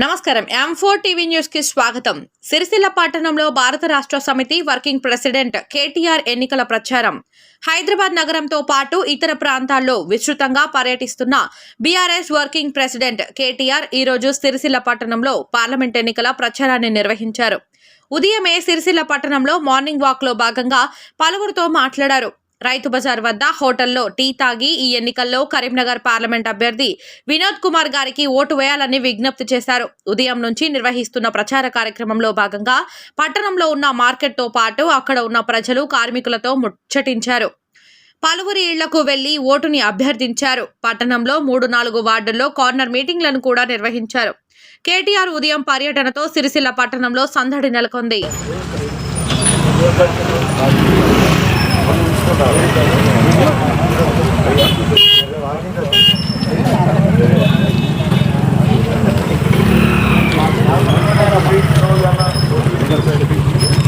నమస్కారం. M4 TV news కి స్వాగతం. సిరిసిల్ల పట్టణంలో భారత రాష్ట్ర సమితి వర్కింగ్ ప్రెసిడెంట్ కేటీఆర్ ఎన్నికల ప్రచారం. హైదరాబాద్ నగరంతో పాటు ఇతర ప్రాంతాల్లో విస్తృతంగా పర్యటిస్తున్న బీఆర్ఎస్ వర్కింగ్ ప్రెసిడెంట్ కేటీఆర్ ఈ రోజు సిరిసిల్ల పట్టణంలో పార్లమెంట్ ఎన్నికల ప్రచారాన్ని నిర్వహించారు. ఉదయమే సిరిసిల్ల పట్టణంలో మార్నింగ్ వాక్ లో భాగంగా పలువురితో మాట్లాడారు. రైతు బజార్ వద్ద హోటల్లో టీ తాగి ఈ ఎన్నికల్లో కరీంనగర్ పార్లమెంట్ అభ్యర్థి వినోద్ కుమార్ గారికి ఓటు వేయాలని విజ్ఞప్తి చేశారు. ఉదయం నుంచి నిర్వహిస్తున్న ప్రచార కార్యక్రమంలో భాగంగా పట్టణంలో ఉన్న మార్కెట్ తో పాటు అక్కడ ఉన్న ప్రజలు కార్మికులతో ముచ్చటించారు. పలువురి ఇళ్లకు వెళ్లి ఓటుని అభ్యర్థించారు. పట్టణంలో 3-4 వార్డుల్లో కార్నర్ మీటింగ్లను కూడా నిర్వహించారు. కేటీఆర్ ఉదయం పర్యటనతో సిరిసిల్ల పట్టణంలో సందడి నెలకొంది.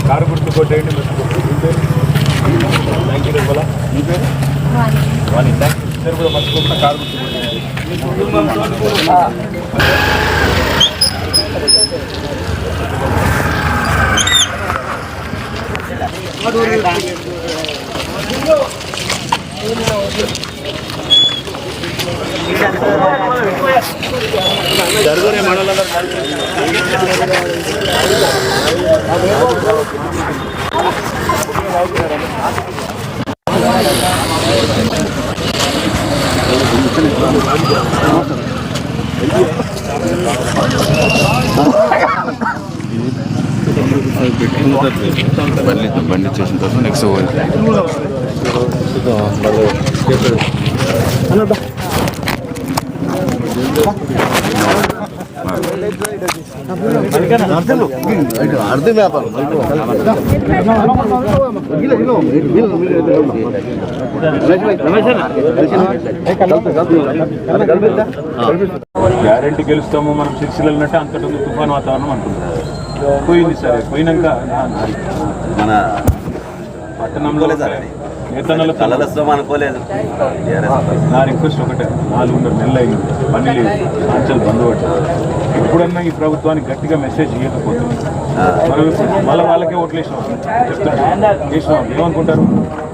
కారు గుర్తు కొట్టేయండి. థ్యాంక్ యూ కూడా మర్చిపోకుండా కారు గుర్తు జరుగురే మండలం బండి చేసిన తర్వాత నెక్స్ట్ అర్థం వ్యాపారం గ్యారెంటీ గెలుస్తాము మనం సిరిసిల్ల అన్నట్టు అంతటి తుఫాన్ వాతావరణం అనుకుంటున్నాం. పోయింది సరే, పోయినాక మన పట్టణంలో నేతన్నలు అనుకోలేదు. నా రిక్వెస్ట్ ఒకటే, 4 నెలలు అయింది, పని లేదు, సాంక్షలు బంద్ పట్టారు. ఎప్పుడన్నా ఈ ప్రభుత్వానికి గట్టిగా మెసేజ్ ఇవ్వకపోతుంది మనం మళ్ళీ వాళ్ళకే ఓట్లు వేసినాం. ఏమనుకుంటారు,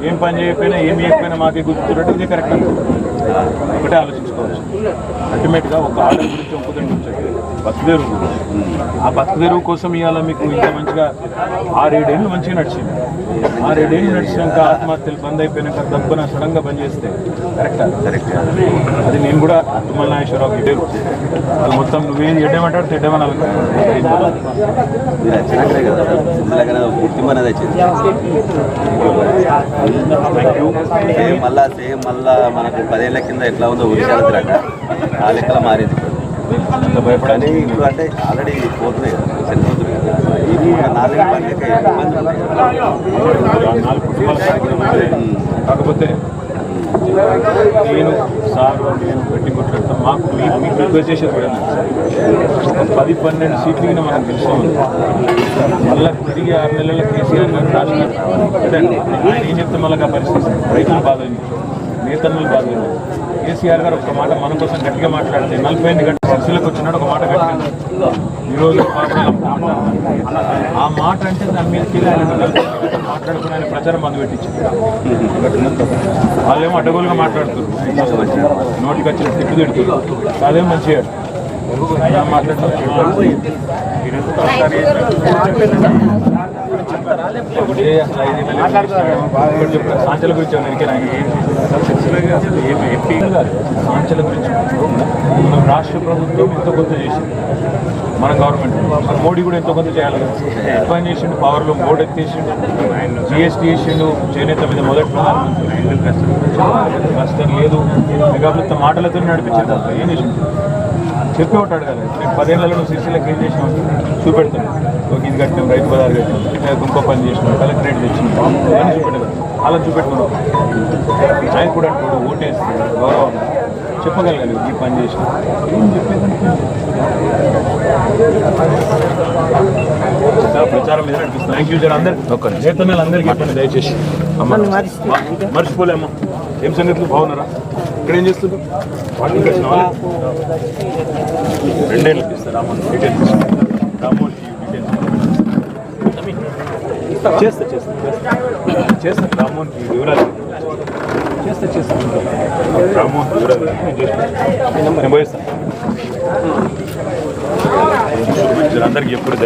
ఏం పని చేయకపోయినా ఏం చేయకపోయినా మాకే గుర్తున్నట్టు ఇదే కరెక్ట్ అనుకుంటారు. ఒకటే ఆలోచించుకోవచ్చు. అల్టిమేట్గా ఒక ఆర్డర్ గురించి ఒప్పుదండి వచ్చేది బతుకుదేరు గురించి. ఆ బతుకుదేరువు కోసం ఇవాళ మీకు ఇంత మంచిగా 6-7 ఏళ్ళు మంచిగా నడిచింది. 6-7 ఏళ్ళు నడిచినాక ఆత్మహత్యలు బంద్ అయిపోయినాక దబ్బున సడన్గా బంద్ చేస్తే కరెక్టా? అది నేను కూడా తుమ్మల నాగేశ్వరరావుకి పేరు వాళ్ళు మొత్తం నువ్వేం ఎడ్డేమంటాడు తెడ్డమనాలి. మళ్ళా మనకు 10 ఏళ్ల కింద ఎట్లా ఉందో ఉరిశారట ఆ లెక్కల మారింది. అంత భయపడాలి. ఇప్పుడు అంటే ఆల్రెడీ పోతున్నాయి కదా, చనిపోతుంది కదా. ఈ 4 పండుగ ఇబ్బంది ఉన్నాయి. 4 కుటుంబాల కార్యక్రమం. కాకపోతే నేను పెట్టి కొట్లాడతాం. మాకు మీకు రిక్వెస్ట్ చేసేది కూడా 10-12 సీట్లు మనం గెలుస్తాం. మళ్ళీ తిరిగి 6 నెలల కేసీఆర్ గారు రాష్ట్రం ఆయన ఏం చెప్తే మళ్ళీ పరిస్థితి రైతులు బాధైంది, నేతన్నలు బాధైంది. కేసీఆర్ గారు ఒక మాట మన కోసం గట్టిగా మాట్లాడితే 48 గంటల సిరిసిల్లకు వచ్చినాడు ఒక మాట గట్టిగా. ఈరోజు ఆ మాట అంటే దాని మీద మాట్లాడుకుని ఆయన ప్రచారం బంద్ పెట్టించింది. వాళ్ళేమో అడ్డగోలుగా మాట్లాడుతున్నారు, నోటికి వచ్చిన తిట్టు తిడుతున్నారు. అదేం మంచిగా మాట్లాడుతున్నారు. సాంచల గురించి సాంచల గురించి మనం రాష్ట్ర ప్రభుత్వం ఎంతో కొంత చేసింది, మన గవర్నమెంట్ మోడీ కూడా ఎంతో కొంత చేయాలి కదా. ఎక్కువ చేసిండు, పవర్లో మోడీ ఎత్తేసిండు, జిఎస్టీ చేసిండు, చేనేత మీద మొదటి కష్టం లేదు. మెగాబుత్త మాటలతో నడిపించాడు. ఏం చేసిండు చెప్పి ఉంటాడు కదా. నేను 10 ఏళ్లలో నువ్వు సిరిసిల్లకి ఏం చేసినావు చూపెడతాను. ఇది కట్టినాం, రైతు బజార్ కట్టినాం, ఇంకో పని చేసినాం, కలెక్టరేట్ తెచ్చినాం అని చూపెట్టాను. అలా చూపెట్టుకున్నావు. ఆయన కూడా అంటాడు ఓటేస్తాడు, గౌరవం చెప్పగలగాలి ఈ పని చేసిన. ఏం చెప్పేదంటే ప్రచారం మీద నడిపిస్తాను. Thank you sir. అందరు నేతన్నలు అందరికీ చెప్పండి దయచేసి. అమ్మ మర్చిపోలేమ్మా. ఏం సంగతులు బాగున్నారా? ఇక్కడ ఏం చేస్తుంటారు? రెండేళ్ళకి ఇస్తారు రామోహన్ డీటెయిల్స్ రామోహన్ చేస్తా రామోహన్ వివరాలు చేస్తా రామోహన్ వివరాలు నేను పోయిస్తాను అందరికి ఎప్పుడు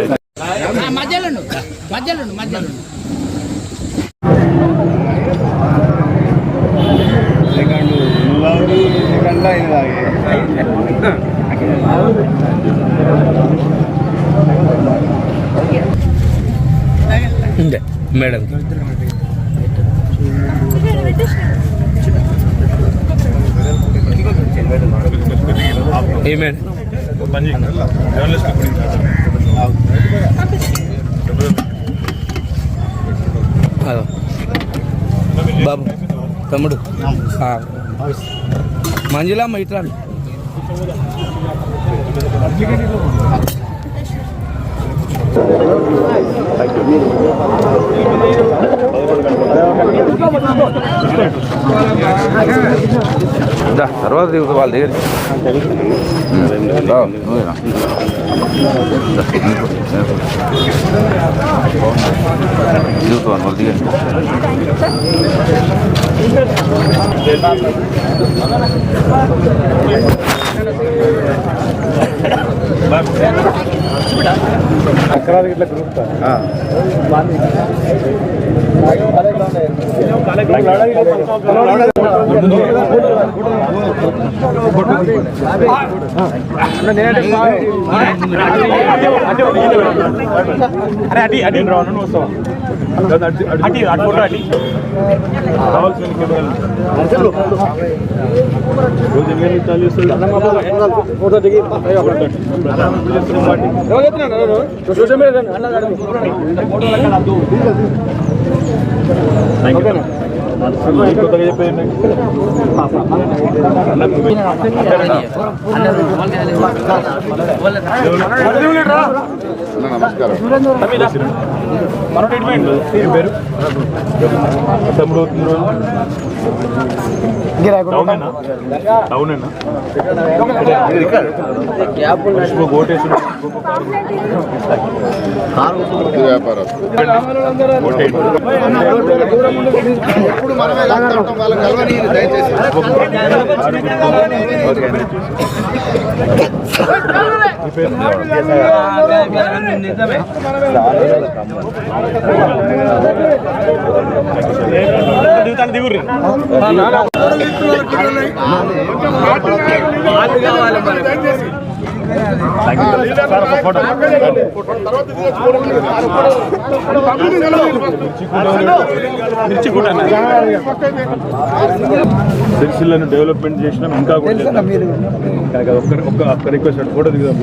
మధ్యలో మేడం ఏ మేడం జర్నలిస్ట్ బాబు తమ్ముడు మంజులమ్మ ఇట్లా తర్వాత దిగుతా వాళ్ళ దగ్గర దిగుతాను వాళ్ళ దగ్గర అక్కడ ఇట్లా గ్రూప్ అరే అటు అటు రాను నువ్వు వస్తావా అటు అటు ఫోటో అటు కావాల్సిన రోజు ఎన్ని చాలు చేస్తుంది ఫోటో దిగి సోషల్ మీడియా కొత్తగా చెప్పేయండి పేరు తమ్ముడు టౌనేనా ఓటేసి ఎప్పుడు మనమే వాళ్ళకి కలవని దయచేసి దిగుర్రి సిరిసిల్లను డెవలప్మెంట్ చేసినాం ఇంకా కూడా ఒక్క రిక్వెస్ట్ ఫోటో దిగుదాం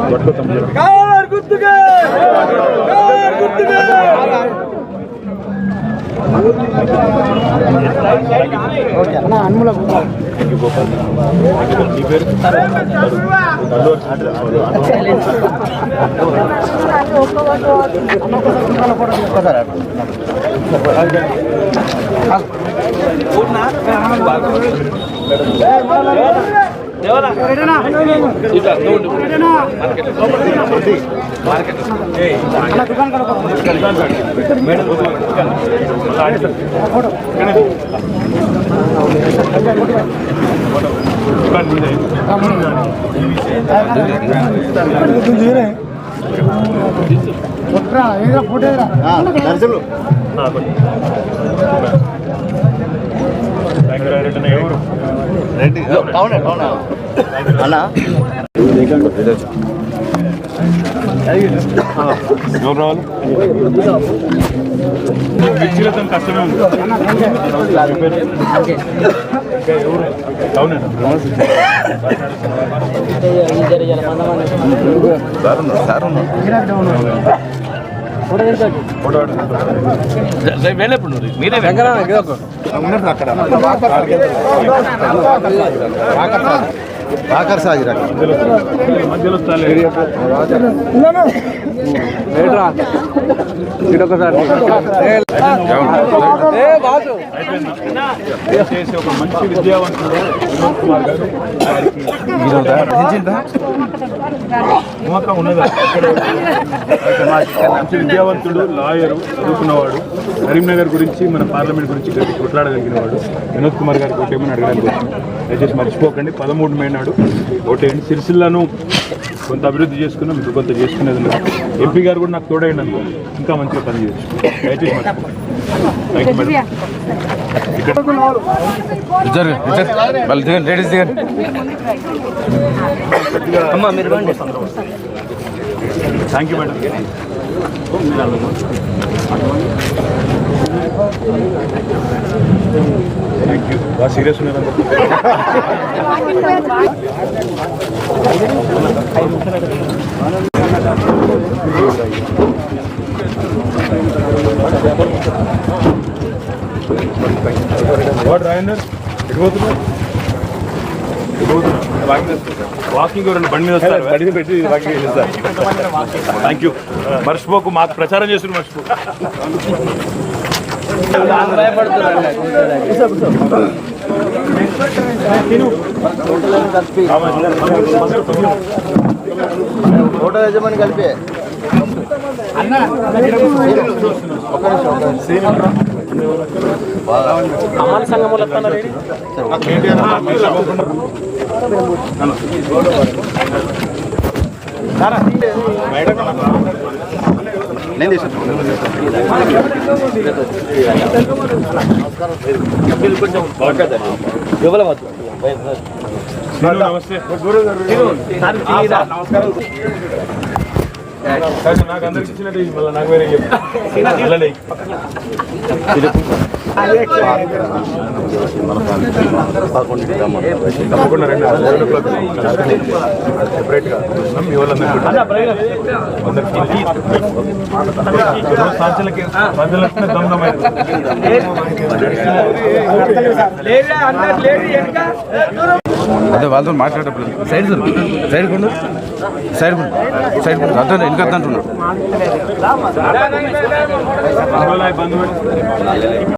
పట్టుకోతాం నీ పేరు ఎవరు అన్నా ఎవరు రావాలి వ్యక్తిగతం కష్టమే ఉంది ఎవరు అవునండి మీరే ఆఖరి సాగి రకం మధ్యలో వస్తాలే. దయచేసి ఒక మంచి విద్యావంతుడు వినోద్ కుమార్ గారు నమ్మకం ఉన్నదా? మంచి విద్యావంతుడు, లాయరు, చదువుకున్నవాడు, కరీంనగర్ గురించి మన పార్లమెంట్ గురించి గట్టి కొట్లాడగలిగిన వాడు వినోద్ కుమార్ గారికి ఓటేమని అడగడానికి వచ్చాను. దయచేసి మర్చిపోకండి, 13 మే నాడు ఓటేయండి. సిరిసిల్లను కొంత అభివృద్ధి చేసుకున్నాం, మీకు కొంత చేసుకునేది ఉన్నది. ఎంపీ గారు కూడా నాకు తోడైండి అనుకో, ఇంకా మంచిగా పనిచేయచ్చు. దయచేసి మర్చిపోకండి. Thank you madam. లేడీస్ దిగండి అమ్మా మీరు రండి. Thank you madam. Thank you. బాగా సీరియస్ ఉన్నారు. వాడు రాయందర్ ఎటు పోతున్నారు? వాకింగ్ రెండు బండి మీద వస్తారు. బండి పెట్టి వాకింగ్ చేస్తారు. Thank you. మర్చిపోకు, మాకు ప్రచారం చేస్తున్నారు. మర్చిపోకు. ఫోటో యజమాని కలిపి అమలు సంఘములు నమస్తే. నాకు అందరికి ఇచ్చినట్టు మళ్ళీ నాకు వేరే తప్పకుండా రండి. సెపరేట్గా మీ వాళ్ళందరికీ దమ్దమైంది. అదే వాళ్ళతో మాట్లాడప్పుడు సైడ్ సైడ్ కొండు సైడ్ కొండు సైడ్ కొండు అర్థం ఇంకా అంటున్నాడు.